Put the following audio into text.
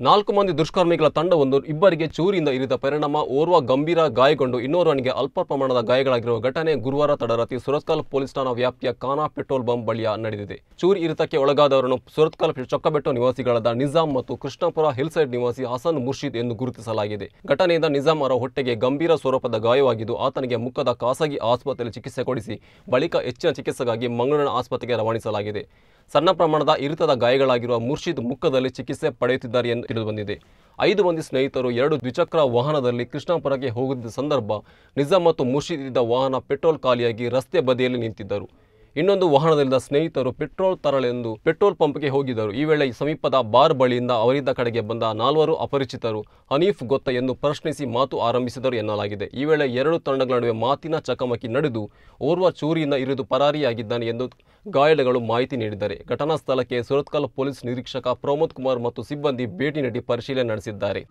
4 ಮಂದಿ ದುಷ್ಕರ್ಮಿಗಳ ತಂಡವೊಂದು ಇಬ್ಬರಿಗೆ ಚೂರಿಯಿಂದ ಇರಿದ ಪರಿಣಾಮ ಓರ್ವ ಗಂಭೀರ ಗಾಯಗೊಂಡು ಇನ್ನೋರ್ವನಿಗೆ ಅಲ್ಪ ಪ್ರಮಾಣದ ಗಾಯಗಳಾಗಿರುವ ಘಟನೆ ಗುರುವಾರ ತಡರಾತ್ರಿ ಸುರತ್ಕಲ್ ಪೊಲೀಸ್ ಠಾಣಾ ವ್ಯಾಪ್ತಿಯ ಖಾನಾ ಪೆಟ್ರೋಲ್ ಬಂಕ್ ಬಳಿಯ ನಡೆದಿದೆ. ಚೂರಿ ಇರಿತಕ್ಕೆ ಒಳಗಾದವರನ್ನು ಸುರತ್ಕಲ್ ಚೊಕ್ಕಬೆಟ್ಟು ನಿವಾಸಿಗಳಾದ ನಿಜಾಮ್ ಮತ್ತು ಕೃಷ್ಣಪುರ ಹಿಲ್ಸೈಡ್ ನಿವಾಸಿ ಹಸನ್ ಮುರ್ಷಿದ್ ಎಂದು ಗುರುತಿಸಲಾಗಿದೆ. ಘಟನೆಯಿಂದ ನಿಜಾಮ್ ಅವರ ಹೊಟ್ಟೆಗೆ ಗಂಭೀರ ಸ್ವರೂಪದ ಗಾಯವಾಗಿದ್ದು ಆತನಿಗೆ ಮುಖದ ಖಾಸಗಿ ಆಸ್ಪತ್ರೆಯಲ್ಲಿ ಚಿಕಿತ್ಸೆ ಕೊಡಿಸಿ ಬಳಿಕ ಹೆಚ್ಚಿನ ಚಿಕಿತ್ಸೆಗಾಗಿ ಮಂಗಳೂರಿನ ಆಸ್ಪತ್ರೆಗೆ ರವಾನಿಸಲಾಗಿದೆ. ಸಣ್ಣ ಪ್ರಮಾಣದ ಇರಿತದ ಗಾಯಗಳಾಗಿರುವ ಮುರ್ಷಿದ್ ಮುಖದಲ್ಲಿ ಚಿಕಿತ್ಸೆ ಪಡೆಯುತ್ತಿದ್ದಾರೆ ಎಂದು ತಿಳಿದುಬಂದಿದೆ. 5 ಮಂದಿ ಸ್ನೇಹಿತರು 2 ದ್ವಿಚಕ್ರ ವಾಹನದಲ್ಲಿ ಕೃಷ್ಣಾಪುರಕ್ಕೆ ಹೋಗುತ್ತಿದ್ದ ಸಂದರ್ಭ ನಿಜಾಮ್ ಮತ್ತು ಮುರ್ಷಿದ್ ಇದ್ದ ವಾಹನ ಪೆಟ್ರೋಲ್ ಖಾಲಿಯಾಗಿ ರಸ್ತೆ ಬದಿಯಲ್ಲಿ ನಿಂತಿದ್ದರು. ಇನ್ನೊಂದು ವಾಹನದಲ್ಲಿದ್ದ ಸ್ನೇಹಿತರು ಪೆಟ್ರೋಲ್ ತರಲೆಂದು ಪೆಟ್ರೋಲ್ ಪಂಪ್ಗೆ ಹೋಗಿದ್ದರು. ಈ ವೇಳೆ ಸಮೀಪದ ಬಾರ್ ಬಳಿಯಿಂದ ಅವರಿದ್ದ ಕಡೆಗೆ ಬಂದ 4 ಅಪರಿಚಿತರು ಹನೀಫ್ ಗೊತ್ತಾ ಎಂದು ಪ್ರಶ್ನಿಸಿ ಮಾತು ಆರಂಭಿಸಿದರು ಎನ್ನಲಾಗಿದೆ. ಈ ವೇಳೆ 2 ತಂಡಗಳ ನಡುವೆ ಮಾತಿನ ಚಕಮಕಿ ನಡೆದು ಓರ್ವ ಚೂರಿಯಿಂದ ಇರಿದು ಪರಾರಿಯಾಗಿದ್ದಾನೆ ಎಂದು ಗಾಯಾಳುಗಳು ಮಾಹಿತಿ ನೀಡಿದ್ದಾರೆ. ಘಟನಾ ಸ್ಥಳಕ್ಕೆ ಸುರತ್ಕಲ್ ಪೊಲೀಸ್ ನಿರೀಕ್ಷಕ ಪ್ರಮೋದ್ ಕುಮಾರ್ ಮತ್ತು ಸಿಬ್ಬಂದಿ ಭೇಟಿ ನೀಡಿ ಪರಿಶೀಲನೆ ನಡೆಸಿದ್ದಾರೆ.